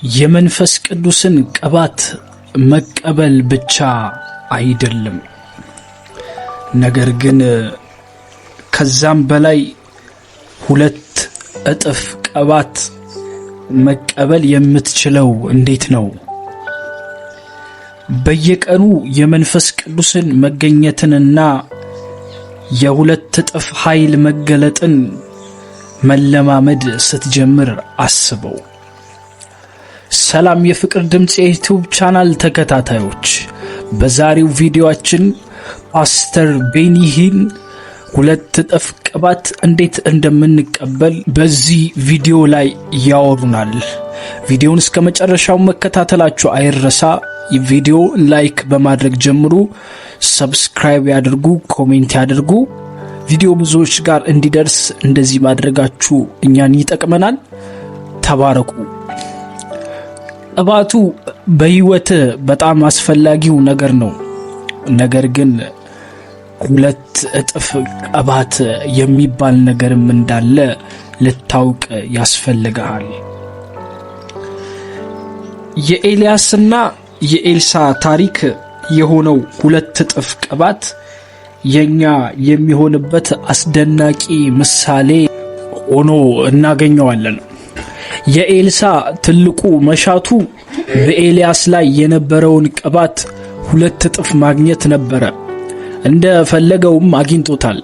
የመንፈስ ቅዱስን ቅባት መቀበል ብቻ አይደለም፣ ነገር ግን ከዛም በላይ ሁለት እጥፍ ቅባት መቀበል የምትችለው እንዴት ነው? በየቀኑ የመንፈስ ቅዱስን መገኘትንና የሁለት እጥፍ ኃይል መገለጥን መለማመድ ስትጀምር አስበው። ሰላም የፍቅር ድምጽ የዩቲዩብ ቻናል ተከታታዮች፣ በዛሬው ቪዲዮአችን ፓስተር ቤኒሂን ሁለት እጥፍ ቅባት እንዴት እንደምንቀበል በዚህ ቪዲዮ ላይ ያወሩናል። ቪዲዮውን እስከ መጨረሻው መከታተላችሁ አይረሳ። ቪዲዮ ላይክ በማድረግ ጀምሩ፣ ሰብስክራይብ ያድርጉ፣ ኮሜንት ያድርጉ። ቪዲዮ ብዙዎች ጋር እንዲደርስ እንደዚህ ማድረጋችሁ እኛን ይጠቅመናል። ተባረኩ። ቅባቱ በህይወት በጣም አስፈላጊው ነገር ነው። ነገር ግን ሁለት እጥፍ ቅባት የሚባል ነገርም እንዳለ ልታውቅ ያስፈልጋል። የኤልያስና የኤልሳ ታሪክ የሆነው ሁለት እጥፍ ቅባት የኛ የሚሆንበት አስደናቂ ምሳሌ ሆኖ እናገኘዋለን። የኤልሳ ትልቁ መሻቱ በኤልያስ ላይ የነበረውን ቅባት ሁለት እጥፍ ማግኘት ነበረ። እንደፈለገውም አግኝቶታል።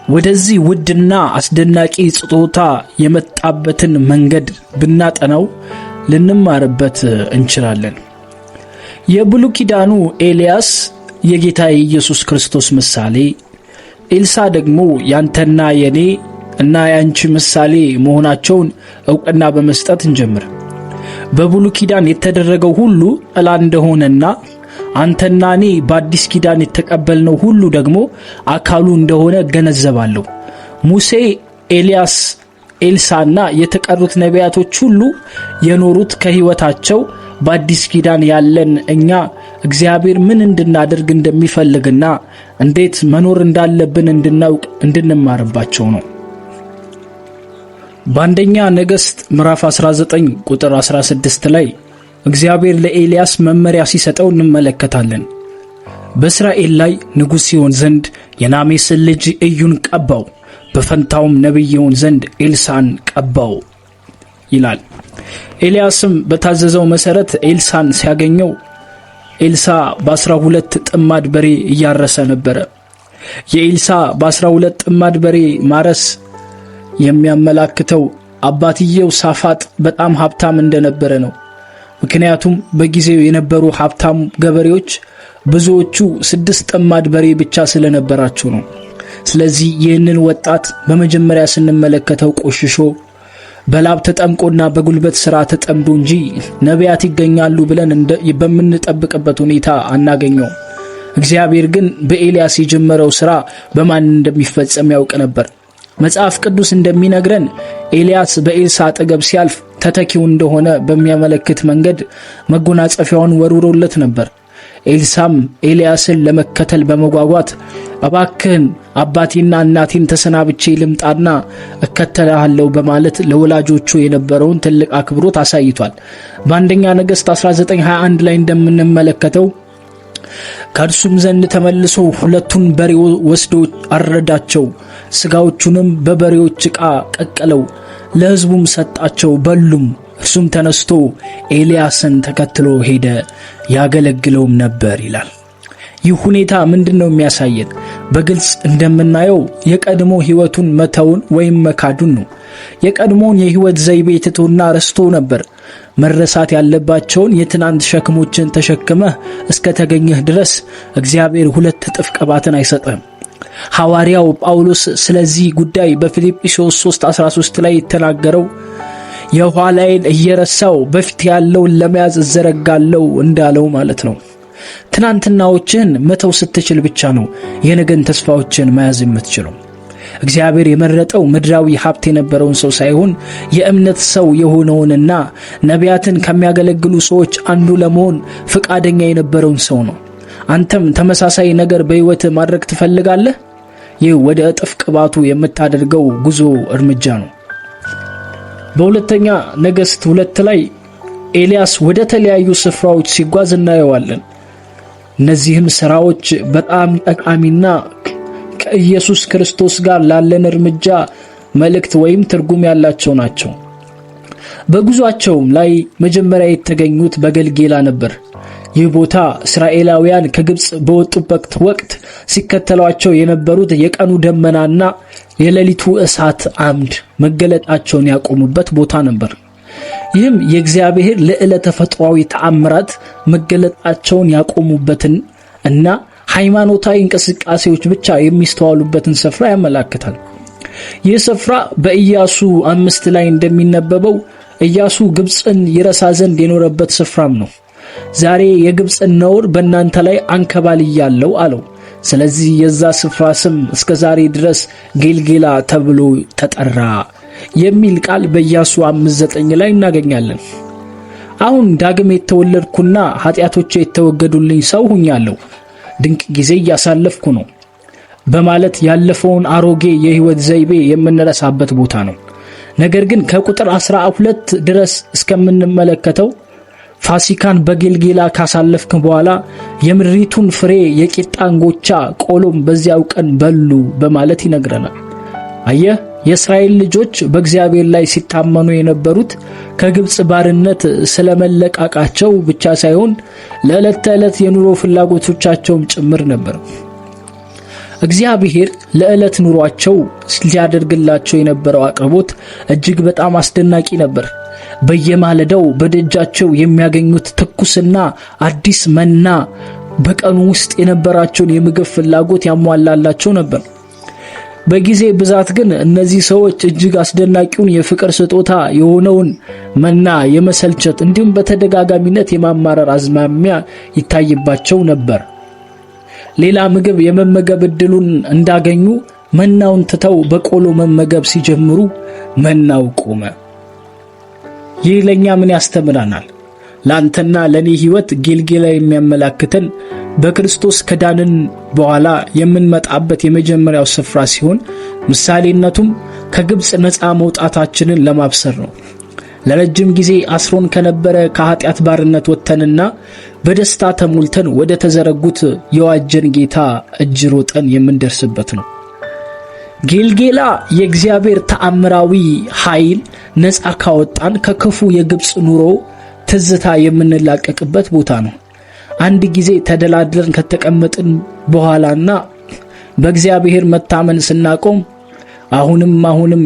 ወደዚህ ውድና አስደናቂ ስጦታ የመጣበትን መንገድ ብናጠናው ልንማርበት እንችላለን። የብሉይ ኪዳኑ ኤልያስ የጌታ ኢየሱስ ክርስቶስ ምሳሌ፣ ኤልሳ ደግሞ ያንተና የኔ እና ያንቺ ምሳሌ መሆናቸውን ዕውቅና በመስጠት እንጀምር። በብሉይ ኪዳን የተደረገው ሁሉ ጥላ እንደሆነና አንተና እኔ በአዲስ ኪዳን የተቀበልነው ሁሉ ደግሞ አካሉ እንደሆነ ገነዘባለሁ። ሙሴ፣ ኤልያስ፣ ኤልሳና የተቀሩት ነቢያቶች ሁሉ የኖሩት ከህይወታቸው በአዲስ ኪዳን ያለን እኛ እግዚአብሔር ምን እንድናደርግ እንደሚፈልግና እንዴት መኖር እንዳለብን እንድናውቅ እንድንማርባቸው ነው። በአንደኛ ነገሥት ምዕራፍ 19 ቁጥር 16 ላይ እግዚአብሔር ለኤልያስ መመሪያ ሲሰጠው እንመለከታለን። በእስራኤል ላይ ንጉሥ ይሆን ዘንድ የናሜስን ልጅ ኢዩን ቀባው፣ በፈንታውም ነቢይ ይሆን ዘንድ ኤልሳን ቀባው ይላል። ኤልያስም በታዘዘው መሰረት ኤልሳን ሲያገኘው ኤልሳ በ12 ጥማድ በሬ እያረሰ ነበረ። የኤልሳ በ12 ጥማድ በሬ ማረስ የሚያመላክተው አባትየው ሳፋጥ በጣም ሀብታም እንደነበረ ነው። ምክንያቱም በጊዜው የነበሩ ሀብታም ገበሬዎች ብዙዎቹ 6 ጥማድ በሬ ብቻ ስለነበራቸው ነው። ስለዚህ ይህንን ወጣት በመጀመሪያ ስንመለከተው ቆሽሾ በላብ ተጠምቆና በጉልበት ሥራ ተጠምዶ እንጂ ነቢያት ይገኛሉ ብለን በምንጠብቅበት ሁኔታ አናገኘው። እግዚአብሔር ግን በኤልያስ የጀመረው ሥራ በማን እንደሚፈጸም ያውቅ ነበር። መጽሐፍ ቅዱስ እንደሚነግረን ኤልያስ በኤልሳ አጠገብ ሲያልፍ ተተኪው እንደሆነ በሚያመለክት መንገድ መጎናጸፊያውን ወርውሮለት ነበር። ኤልሳም ኤልያስን ለመከተል በመጓጓት እባክህን አባቴና እናቴን ተሰናብቼ ልምጣና እከተልሃለሁ በማለት ለወላጆቹ የነበረውን ትልቅ አክብሮት አሳይቷል። በአንደኛ ነገሥት 19:21 ላይ እንደምንመለከተው ከእርሱም ዘንድ ተመልሶ ሁለቱን በሬ ወስዶ አረዳቸው፣ ስጋዎቹንም በበሬዎች ዕቃ ቀቀለው፣ ለሕዝቡም ሰጣቸው፣ በሉም። እርሱም ተነስቶ ኤልያስን ተከትሎ ሄደ፣ ያገለግለውም ነበር ይላል። ይህ ሁኔታ ምንድነው የሚያሳየን? በግልጽ እንደምናየው የቀድሞ ሕይወቱን መተውን ወይም መካዱን ነው። የቀድሞውን የሕይወት ዘይቤ ትቶና ረስቶ ነበር። መረሳት ያለባቸውን የትናንት ሸክሞችን ተሸክመህ እስከ ተገኘህ ድረስ እግዚአብሔር ሁለት እጥፍ ቅባትን አይሰጥህም። ሐዋርያው ጳውሎስ ስለዚህ ጉዳይ በፊልጵስዩስ 3:13 ላይ የተናገረው የኋላዬን እየረሳው በፊት ያለውን ለመያዝ እዘረጋለሁ እንዳለው ማለት ነው። ትናንትናዎችን መተው ስትችል ብቻ ነው የነገን ተስፋዎችን መያዝ የምትችለው። እግዚአብሔር የመረጠው ምድራዊ ሀብት የነበረውን ሰው ሳይሆን የእምነት ሰው የሆነውንና ነቢያትን ከሚያገለግሉ ሰዎች አንዱ ለመሆን ፈቃደኛ የነበረውን ሰው ነው። አንተም ተመሳሳይ ነገር በሕይወት ማድረግ ትፈልጋለህ? ይህ ወደ እጥፍ ቅባቱ የምታደርገው ጉዞ እርምጃ ነው። በሁለተኛ ነገሥት 2 ላይ ኤልያስ ወደ ተለያዩ ስፍራዎች ሲጓዝ እናየዋለን። እነዚህም ሥራዎች በጣም ጠቃሚና ከኢየሱስ ክርስቶስ ጋር ላለን እርምጃ መልእክት ወይም ትርጉም ያላቸው ናቸው። በጉዟቸውም ላይ መጀመሪያ የተገኙት በገልጌላ ነበር። ይህ ቦታ እስራኤላውያን ከግብጽ በወጡበት ወቅት ሲከተሏቸው የነበሩት የቀኑ ደመናና የሌሊቱ እሳት አምድ መገለጣቸውን ያቆሙበት ቦታ ነበር። ይህም የእግዚአብሔር ልዕለ ተፈጥሯዊ ተአምራት መገለጣቸውን ያቆሙበትን እና ሃይማኖታዊ እንቅስቃሴዎች ብቻ የሚስተዋሉበትን ስፍራ ያመለክታል። ይህ ስፍራ በኢያሱ 5 ላይ እንደሚነበበው ኢያሱ ግብጽን ይረሳ ዘንድ የኖረበት ስፍራም ነው። ዛሬ የግብጽን ነውር በእናንተ ላይ አንከባልያለሁ አለው። ስለዚህ የዛ ስፍራ ስም እስከ ዛሬ ድረስ ጌልጌላ ተብሎ ተጠራ የሚል ቃል በኢያሱ 5:9 ላይ እናገኛለን። አሁን ዳግም የተወለድኩና ኃጢአቶቼ የተወገዱልኝ ሰው ሆኛለሁ፣ ድንቅ ጊዜ እያሳለፍኩ ነው በማለት ያለፈውን አሮጌ የሕይወት ዘይቤ የምንረሳበት ቦታ ነው። ነገር ግን ከቁጥር 12 ድረስ እስከምንመለከተው ፋሲካን በጌልጌላ ካሳለፍክ በኋላ የምድሪቱን ፍሬ የቂጣ እንጎቻ ቆሎም በዚያው ቀን በሉ በማለት ይነግረናል። አየህ፣ የእስራኤል ልጆች በእግዚአብሔር ላይ ሲታመኑ የነበሩት ከግብጽ ባርነት ስለመለቃቃቸው ብቻ ሳይሆን ለዕለት ተዕለት የኑሮ ፍላጎቶቻቸውም ጭምር ነበር። እግዚአብሔር ለዕለት ኑሯቸው ሊያደርግላቸው የነበረው አቅርቦት እጅግ በጣም አስደናቂ ነበር። በየማለዳው በደጃቸው የሚያገኙት ትኩስና አዲስ መና በቀኑ ውስጥ የነበራቸውን የምግብ ፍላጎት ያሟላላቸው ነበር። በጊዜ ብዛት ግን እነዚህ ሰዎች እጅግ አስደናቂውን የፍቅር ስጦታ የሆነውን መና የመሰልቸት እንዲሁም በተደጋጋሚነት የማማረር አዝማሚያ ይታይባቸው ነበር። ሌላ ምግብ የመመገብ ዕድሉን እንዳገኙ መናውን ትተው በቆሎ መመገብ ሲጀምሩ መናው ቆመ። ይህ ለኛ ምን ያስተምራናል? ላንተና ለኔ ሕይወት ጌልጌላ የሚያመላክተን በክርስቶስ ከዳንን በኋላ የምንመጣበት የመጀመሪያው ስፍራ ሲሆን ምሳሌነቱም ከግብጽ ነፃ መውጣታችንን ለማብሰር ነው። ለረጅም ጊዜ አስሮን ከነበረ ከኃጢአት ባርነት ወጥተንና በደስታ ተሞልተን ወደ ተዘረጉት የዋጀን ጌታ እጅ ሮጠን የምንደርስበት ነው። ጌልጌላ የእግዚአብሔር ተአምራዊ ኃይል ነፃ ካወጣን ከክፉ የግብጽ ኑሮ ትዝታ የምንላቀቅበት ቦታ ነው። አንድ ጊዜ ተደላድለን ከተቀመጥን በኋላና በእግዚአብሔር መታመን ስናቆም አሁንም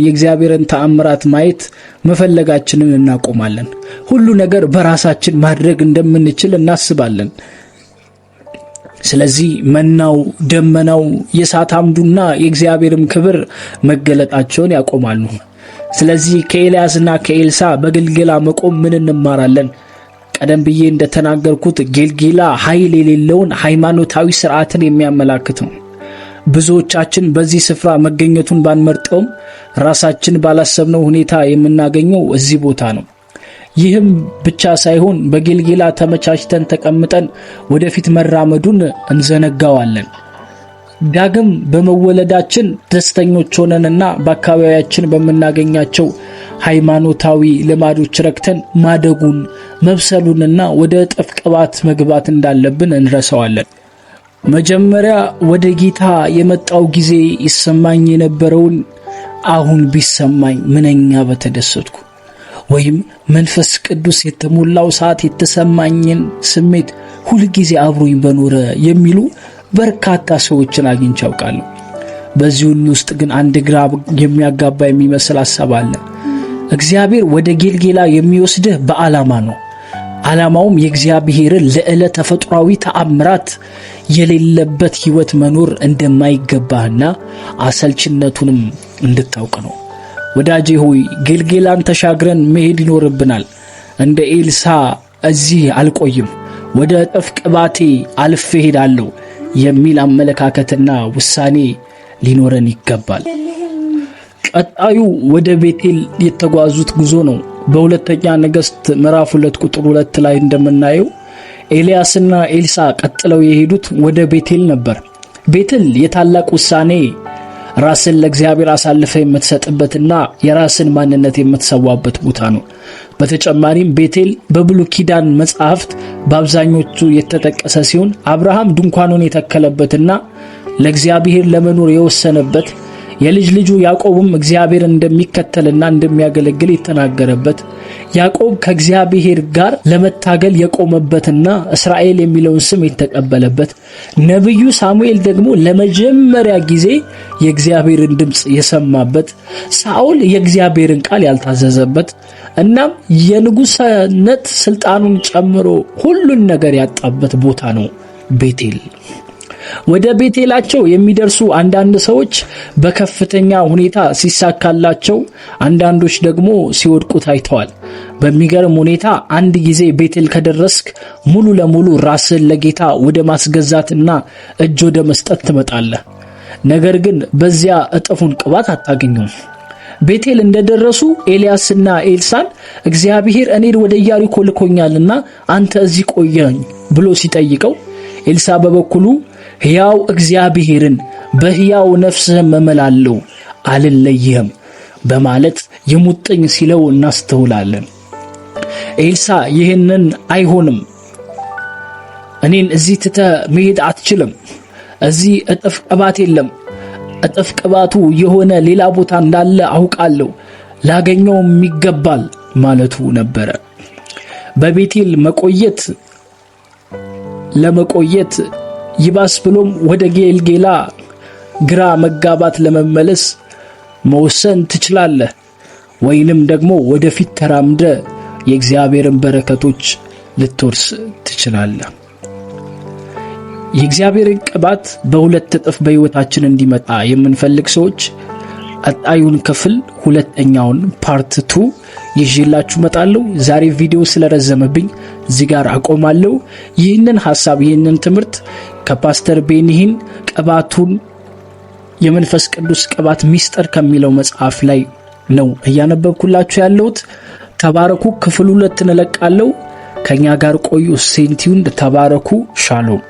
የእግዚአብሔርን ተአምራት ማየት መፈለጋችንን እናቆማለን። ሁሉ ነገር በራሳችን ማድረግ እንደምንችል እናስባለን። ስለዚህ መናው፣ ደመናው፣ የእሳት አምዱና የእግዚአብሔርም ክብር መገለጣቸውን ያቆማሉ። ስለዚህ ከኤልያስና ከኤልሳ በጌልጌላ መቆም ምን እንማራለን? ቀደም ብዬ እንደተናገርኩት ጌልጌላ ኃይል የሌለውን ሃይማኖታዊ ሥርዓትን የሚያመላክት ነው። ብዙዎቻችን በዚህ ስፍራ መገኘቱን ባንመርጠውም ራሳችን ባላሰብነው ሁኔታ የምናገኘው እዚህ ቦታ ነው። ይህም ብቻ ሳይሆን በጌልጌላ ተመቻችተን ተቀምጠን ወደፊት መራመዱን እንዘነጋዋለን። ዳግም በመወለዳችን ደስተኞች ሆነንና በአካባቢያችን በምናገኛቸው ሃይማኖታዊ ልማዶች ረክተን ማደጉን፣ መብሰሉንና ወደ እጥፍ ቅባት መግባት እንዳለብን እንረሳዋለን። መጀመሪያ ወደ ጌታ የመጣው ጊዜ ይሰማኝ የነበረውን አሁን ቢሰማኝ ምንኛ በተደሰትኩ፣ ወይም መንፈስ ቅዱስ የተሞላው ሰዓት የተሰማኝን ስሜት ሁልጊዜ አብሮኝ በኖረ የሚሉ በርካታ ሰዎችን አግኝቼ አውቃለሁ። በዚህ ሁሉ ውስጥ ግን አንድ ግራ የሚያጋባ የሚመስል ሐሳብ አለ። እግዚአብሔር ወደ ጌልጌላ የሚወስድህ በዓላማ ነው። ዓላማውም የእግዚአብሔርን ልዕለ ተፈጥሯዊ ተአምራት የሌለበት ሕይወት መኖር እንደማይገባህና አሰልችነቱንም እንድታውቅ ነው። ወዳጄ ሆይ ጌልጌላን ተሻግረን መሄድ ይኖርብናል። እንደ ኤልሳ እዚህ አልቆይም፣ ወደ እጥፍ ቅባቴ አልፌ ሄዳለሁ የሚል አመለካከትና ውሳኔ ሊኖረን ይገባል። ቀጣዩ ወደ ቤቴል የተጓዙት ጉዞ ነው። በሁለተኛ ነገሥት ምዕራፍ 2 ቁጥር 2 ላይ እንደምናየው ኤልያስና ኤልሳ ቀጥለው የሄዱት ወደ ቤቴል ነበር። ቤቴል የታላቅ ውሳኔ ራስን ለእግዚአብሔር አሳልፈ የምትሰጥበትና የራስን ማንነት የምትሰዋበት ቦታ ነው። በተጨማሪም ቤቴል በብሉይ ኪዳን መጻሕፍት በአብዛኞቹ የተጠቀሰ ሲሆን አብርሃም ድንኳኑን የተከለበትና ለእግዚአብሔር ለመኖር የወሰነበት፣ የልጅ ልጁ ያዕቆብም እግዚአብሔርን እንደሚከተልና እንደሚያገለግል የተናገረበት፣ ያዕቆብ ከእግዚአብሔር ጋር ለመታገል የቆመበትና እስራኤል የሚለውን ስም የተቀበለበት፣ ነብዩ ሳሙኤል ደግሞ ለመጀመሪያ ጊዜ የእግዚአብሔርን ድምጽ የሰማበት፣ ሳኦል የእግዚአብሔርን ቃል ያልታዘዘበት፣ እናም የንጉሥነት ስልጣኑን ጨምሮ ሁሉን ነገር ያጣበት ቦታ ነው ቤቴል። ወደ ቤቴላቸው የሚደርሱ አንዳንድ ሰዎች በከፍተኛ ሁኔታ ሲሳካላቸው፣ አንዳንዶች ደግሞ ሲወድቁ ታይተዋል። በሚገርም ሁኔታ አንድ ጊዜ ቤቴል ከደረስክ ሙሉ ለሙሉ ራስን ለጌታ ወደ ማስገዛትና እጅ ወደ መስጠት ትመጣለህ። ነገር ግን በዚያ እጥፉን ቅባት አታገኙም። ቤቴል እንደደረሱ ኤልያስና ኤልሳን እግዚአብሔር እኔን ወደ ኢያሪኮ ልኮኛልና አንተ እዚህ ቆየኝ ብሎ ሲጠይቀው፣ ኤልሳ በበኩሉ ሕያው እግዚአብሔርን በሕያው ነፍስህም እምላለሁ አልለይህም በማለት የሙጥኝ ሲለው እናስተውላለን። ኤልሳ ይህንን አይሆንም፣ እኔን እዚህ ትተህ መሄድ አትችልም፣ እዚህ እጥፍ ቅባት የለም፣ እጥፍ ቅባቱ የሆነ ሌላ ቦታ እንዳለ አውቃለሁ፣ ላገኘውም ይገባል ማለቱ ነበረ። በቤቴል ለመቆየት ይባስ ብሎም ወደ ጌልጌላ ግራ መጋባት ለመመለስ መወሰን ትችላለህ፣ ወይንም ደግሞ ወደፊት ተራምደ የእግዚአብሔርን በረከቶች ልትወርስ ትችላለህ። የእግዚአብሔርን ቅባት በሁለት እጥፍ በሕይወታችን እንዲመጣ የምንፈልግ ሰዎች ቀጣዩን ክፍል ሁለተኛውን ፓርት 2 ይዤላችሁ መጣለሁ። ዛሬ ቪዲዮ ስለረዘመብኝ እዚህ ጋር አቆማለሁ። ይህንን ሐሳብ ይህንን ትምህርት ከፓስተር ቤኒሂን ቅባቱን የመንፈስ ቅዱስ ቅባት ሚስጥር ከሚለው መጽሐፍ ላይ ነው እያነበብኩላችሁ ያለሁት። ተባረኩ። ክፍል 2 እንለቃለሁ። ከኛ ጋር ቆዩ። ሴንቲዩን ተባረኩ። ሻሎም